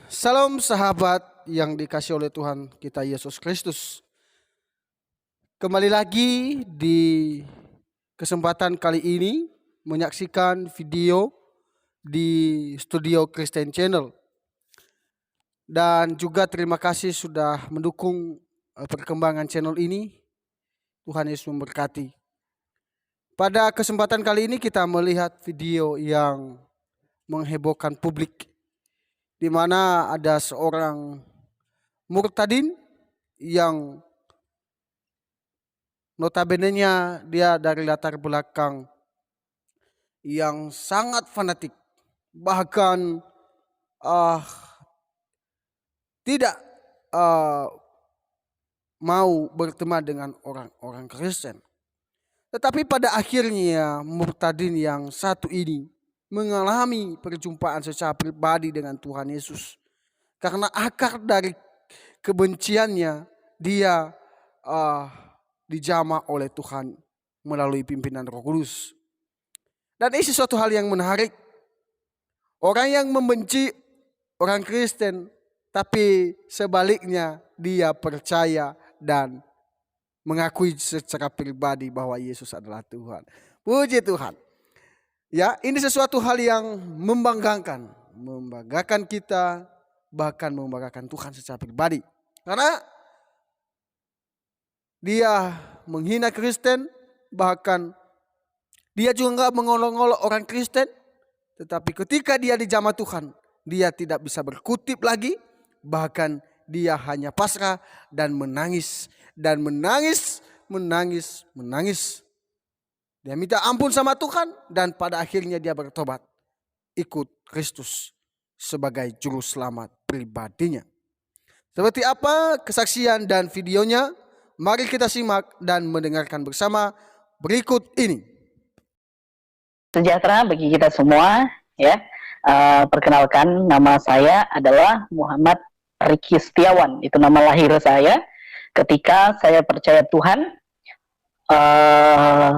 Salam sahabat yang dikasih oleh Tuhan kita Yesus Kristus. Kembali lagi di kesempatan kali ini menyaksikan video di Studio Christian Channel. Dan juga terima kasih sudah mendukung perkembangan channel ini. Tuhan Yesus memberkati. Pada kesempatan kali ini kita melihat video yang menghebohkan publik, di mana ada seorang murtadin yang notabene-nya dia dari latar belakang yang sangat fanatik, bahkan tidak mau berteman dengan orang-orang Kristen. Tetapi pada akhirnya murtadin yang satu ini mengalami perjumpaan secara pribadi dengan Tuhan Yesus. Karena akar dari kebenciannya dia dijamah oleh Tuhan melalui pimpinan Roh Kudus. Dan ini sesuatu hal yang menarik. Orang yang membenci orang Kristen, tapi sebaliknya dia percaya dan mengakui secara pribadi bahwa Yesus adalah Tuhan. Puji Tuhan. Ya, ini sesuatu hal yang membanggakan kita, bahkan membanggakan Tuhan secara pribadi. Karena dia menghina Kristen, bahkan dia juga mengolok-olok orang Kristen. Tetapi ketika dia dijamah Tuhan, dia tidak bisa berkutip lagi. Bahkan dia hanya pasrah dan menangis. Dan menangis. Dia minta ampun sama Tuhan dan pada akhirnya dia bertobat. Ikut Kristus sebagai juru selamat pribadinya. Seperti apa kesaksian dan videonya? Mari kita simak dan mendengarkan bersama berikut ini. Sejahtera bagi kita semua, ya. Perkenalkan, nama saya adalah Muhammad Riki Setiawan. Itu nama lahir saya. Ketika saya percaya Tuhan,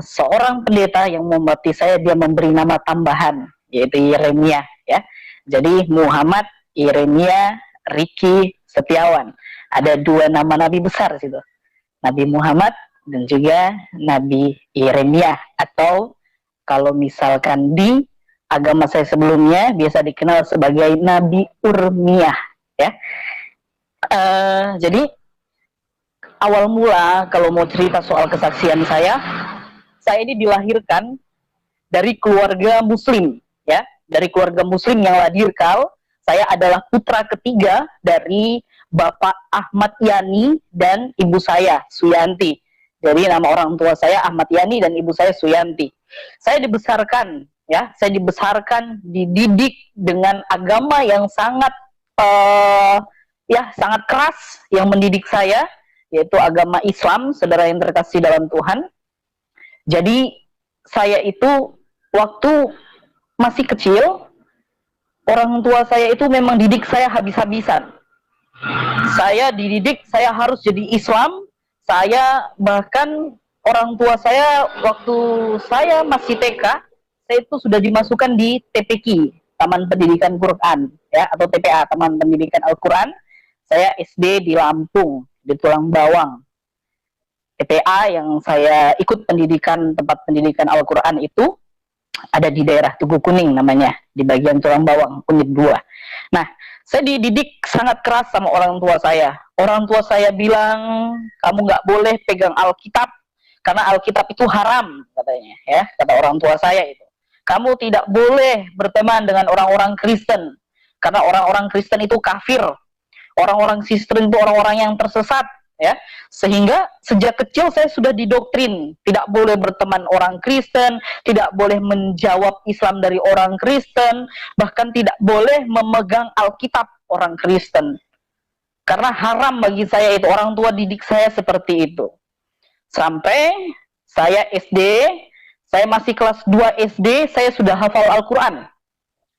seorang pendeta yang membaptis saya, dia memberi nama tambahan, yaitu Yeremia, ya. Jadi Muhammad Yeremia Riki Setiawan. Ada dua nama nabi besar situ. Nabi Muhammad dan juga Nabi Yeremia, atau kalau misalkan di agama saya sebelumnya biasa dikenal sebagai Nabi Urmiyah, ya. Jadi awal mula kalau mau cerita soal kesaksian saya ini dilahirkan dari keluarga Muslim, ya, dari keluarga Muslim yang radikal. Saya adalah putra ketiga dari Bapak Ahmad Yani dan ibu saya Suyanti. Jadi nama orang tua saya Ahmad Yani dan ibu saya Suyanti. Saya dibesarkan, ya, dididik dengan agama yang sangat sangat keras yang mendidik saya, yaitu agama Islam, saudara yang terkasih dalam Tuhan. Jadi saya itu waktu masih kecil, orang tua saya itu memang didik saya habis-habisan. Saya dididik, saya harus jadi Islam. Saya bahkan orang tua saya waktu saya masih TK, saya itu sudah dimasukkan di TPQ, Taman Pendidikan Quran, ya, atau TPA, Taman Pendidikan Al-Quran. Saya SD di Lampung, di Tulang Bawang. TPA yang saya ikut pendidikan, tempat pendidikan Al-Quran itu ada di daerah Tugu Kuning namanya, di bagian Tulang Bawang, Unit 2. Nah, saya dididik sangat keras sama orang tua saya. Orang tua saya bilang, kamu nggak boleh pegang Alkitab, karena Alkitab itu haram, katanya, ya, kata orang tua saya itu. Kamu tidak boleh berteman dengan orang-orang Kristen, karena orang-orang Kristen itu kafir. Orang-orang Kristen itu orang-orang yang tersesat, ya. Sehingga sejak kecil saya sudah didoktrin, tidak boleh berteman orang Kristen, tidak boleh menjawab Islam dari orang Kristen, bahkan tidak boleh memegang Alkitab orang Kristen. Karena haram bagi saya itu, orang tua didik saya seperti itu. Sampai saya SD, saya masih kelas 2 SD, saya sudah hafal Al-Quran.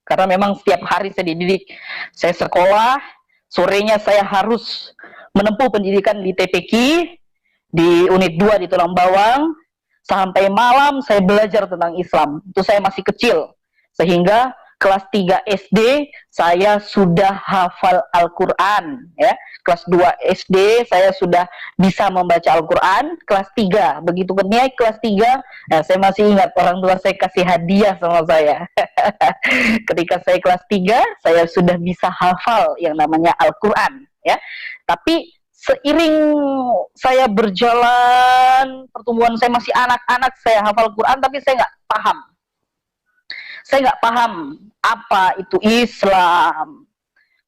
Karena memang setiap hari saya dididik. Saya sekolah, sorenya saya harus menempuh pendidikan di TPQ, di Unit 2 di Tulang Bawang. Sampai malam saya belajar tentang Islam. Itu saya masih kecil. Sehingga kelas 3 SD saya sudah hafal Al-Quran, ya. Kelas 2 SD saya sudah bisa membaca Al-Quran. Kelas 3, begitu naik kelas 3, nah, saya masih ingat orang tua saya kasih hadiah sama saya. Ketika saya kelas 3, saya sudah bisa hafal yang namanya Al-Quran, ya. Tapi seiring saya berjalan, pertumbuhan saya masih anak-anak, saya hafal Quran, tapi saya nggak paham. Saya nggak paham apa itu Islam.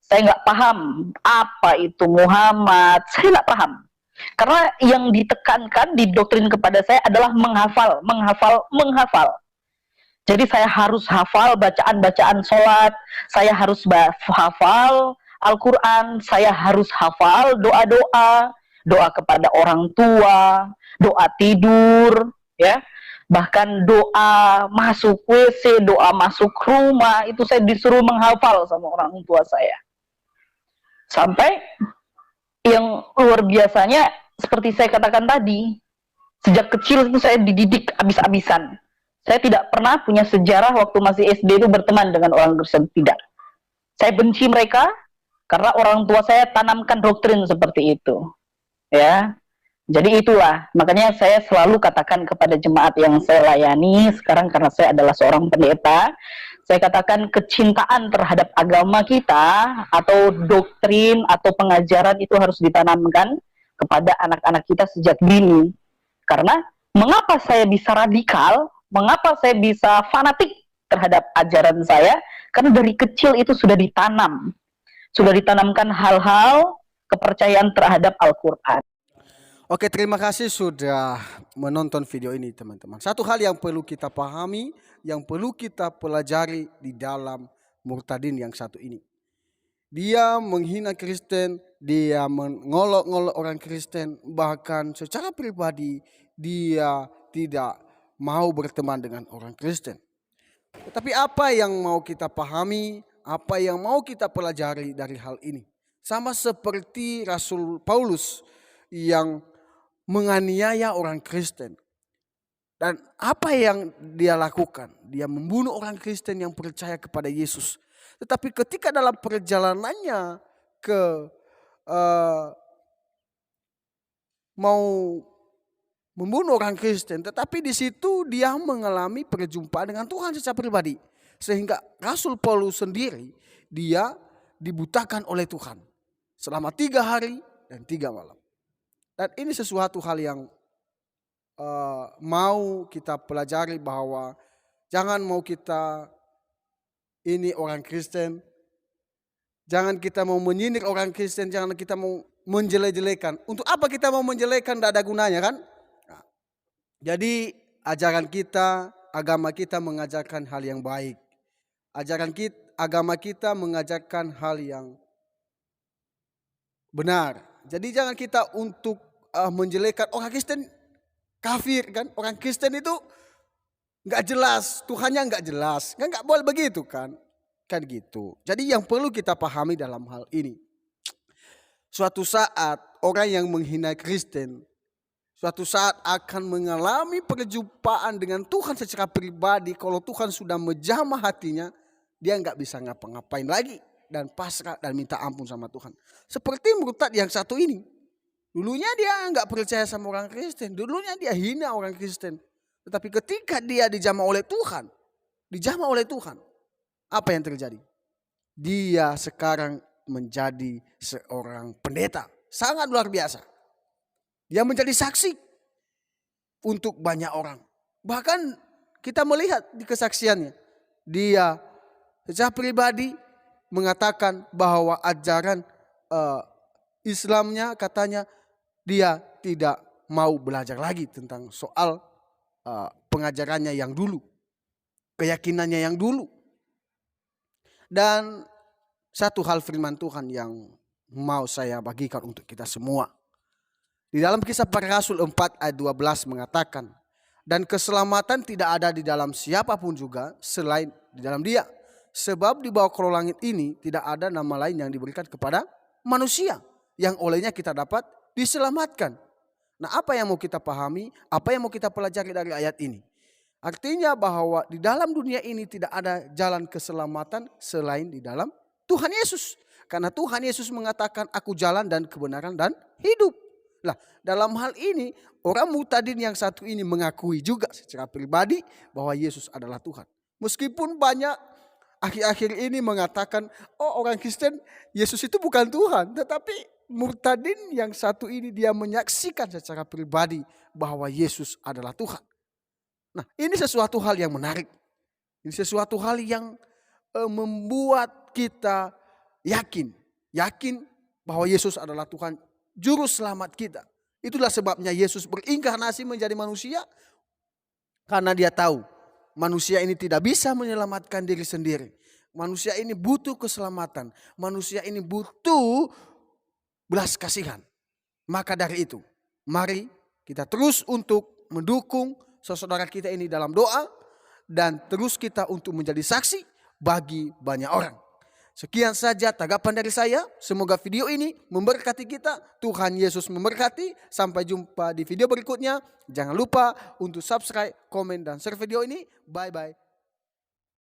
Saya nggak paham apa itu Muhammad. Saya nggak paham. Karena yang ditekankan, didoktrin kepada saya adalah menghafal, menghafal, menghafal. Jadi saya harus hafal bacaan-bacaan sholat, saya harus hafal Al-Quran, saya harus hafal doa-doa, doa kepada orang tua, doa tidur, ya. Bahkan doa masuk WC, doa masuk rumah, itu saya disuruh menghafal sama orang tua saya. Sampai yang luar biasanya, seperti saya katakan tadi, sejak kecil itu saya dididik habis-habisan. Saya tidak pernah punya sejarah waktu masih SD itu berteman dengan orang Kristen, tidak. Saya benci mereka karena orang tua saya tanamkan doktrin seperti itu, ya. Jadi itulah, makanya saya selalu katakan kepada jemaat yang saya layani sekarang, karena saya adalah seorang pendeta, saya katakan kecintaan terhadap agama kita atau doktrin atau pengajaran itu harus ditanamkan kepada anak-anak kita sejak dini. Karena mengapa saya bisa radikal, mengapa saya bisa fanatik terhadap ajaran saya? Karena dari kecil itu sudah ditanam, sudah ditanamkan hal-hal kepercayaan terhadap Al-Quran. Oke, terima kasih sudah menonton video ini teman-teman. Satu hal yang perlu kita pahami, yang perlu kita pelajari di dalam murtadin yang satu ini. Dia menghina Kristen, dia mengolok-ngolok orang Kristen, bahkan secara pribadi dia tidak mau berteman dengan orang Kristen. Tetapi apa yang mau kita pahami, apa yang mau kita pelajari dari hal ini? Sama seperti Rasul Paulus yang menganiaya orang Kristen. Dan apa yang dia lakukan? Dia membunuh orang Kristen yang percaya kepada Yesus. Tetapi ketika dalam perjalanannya ke mau membunuh orang Kristen, tetapi di situ dia mengalami perjumpaan dengan Tuhan secara pribadi. Sehingga Rasul Paulus sendiri dia dibutakan oleh Tuhan selama 3 hari dan 3 malam. Dan ini sesuatu hal yang mau kita pelajari, bahwa jangan mau kita ini orang Kristen, jangan kita mau menyindir orang Kristen, jangan kita mau menjelek-jelekan. Untuk apa kita mau menjelekkan? Tidak ada gunanya kan? Nah, jadi ajaran kita, agama kita mengajarkan hal yang baik. Agama kita mengajarkan hal yang benar. Jadi jangan kita untuk menjelekkan orang Kristen kafir kan. Orang Kristen itu nggak jelas, Tuhannya nggak jelas. Nggak boleh begitu kan. Kan gitu. Jadi yang perlu kita pahami dalam hal ini, suatu saat orang yang menghina Kristen, suatu saat akan mengalami perjumpaan dengan Tuhan secara pribadi. Kalau Tuhan sudah menjamah hatinya, dia nggak bisa ngapa-ngapain lagi dan pasrah dan minta ampun sama Tuhan. Seperti murtad yang satu ini. Dulunya dia nggak percaya sama orang Kristen. Dulunya dia hina orang Kristen. Tetapi ketika dia dijamah oleh Tuhan, apa yang terjadi? Dia sekarang menjadi seorang pendeta. Sangat luar biasa. Dia menjadi saksi untuk banyak orang. Bahkan kita melihat di kesaksiannya, dia secara pribadi mengatakan bahwa ajaran Islamnya, katanya dia tidak mau belajar lagi tentang soal pengajarannya yang dulu, keyakinannya yang dulu. Dan satu hal firman Tuhan yang mau saya bagikan untuk kita semua. Di dalam Kisah Para Rasul 4 ayat 12 mengatakan, dan keselamatan tidak ada di dalam siapapun juga selain di dalam Dia. Sebab di bawah kolong langit ini tidak ada nama lain yang diberikan kepada manusia yang olehnya kita dapat diselamatkan. Nah, apa yang mau kita pahami, apa yang mau kita pelajari dari ayat ini? Artinya bahwa di dalam dunia ini tidak ada jalan keselamatan selain di dalam Tuhan Yesus. Karena Tuhan Yesus mengatakan aku jalan dan kebenaran dan hidup. Nah, dalam hal ini orang murtadin yang satu ini mengakui juga secara pribadi bahwa Yesus adalah Tuhan. Meskipun banyak akhir-akhir ini mengatakan, oh orang Kristen Yesus itu bukan Tuhan. Tetapi murtadin yang satu ini dia menyaksikan secara pribadi bahwa Yesus adalah Tuhan. Nah, ini sesuatu hal yang menarik. Ini sesuatu hal yang membuat kita yakin bahwa Yesus adalah Tuhan, juru selamat kita. Itulah sebabnya Yesus berinkarnasi menjadi manusia, karena dia tahu manusia ini tidak bisa menyelamatkan diri sendiri. Manusia ini butuh keselamatan. Manusia ini butuh belas kasihan. Maka dari itu, mari kita terus untuk mendukung saudara kita ini dalam doa, dan terus kita untuk menjadi saksi bagi banyak orang. Sekian saja tanggapan dari saya. Semoga video ini memberkati kita. Tuhan Yesus memberkati. Sampai jumpa di video berikutnya. Jangan lupa untuk subscribe, komen, dan share video ini. Bye bye.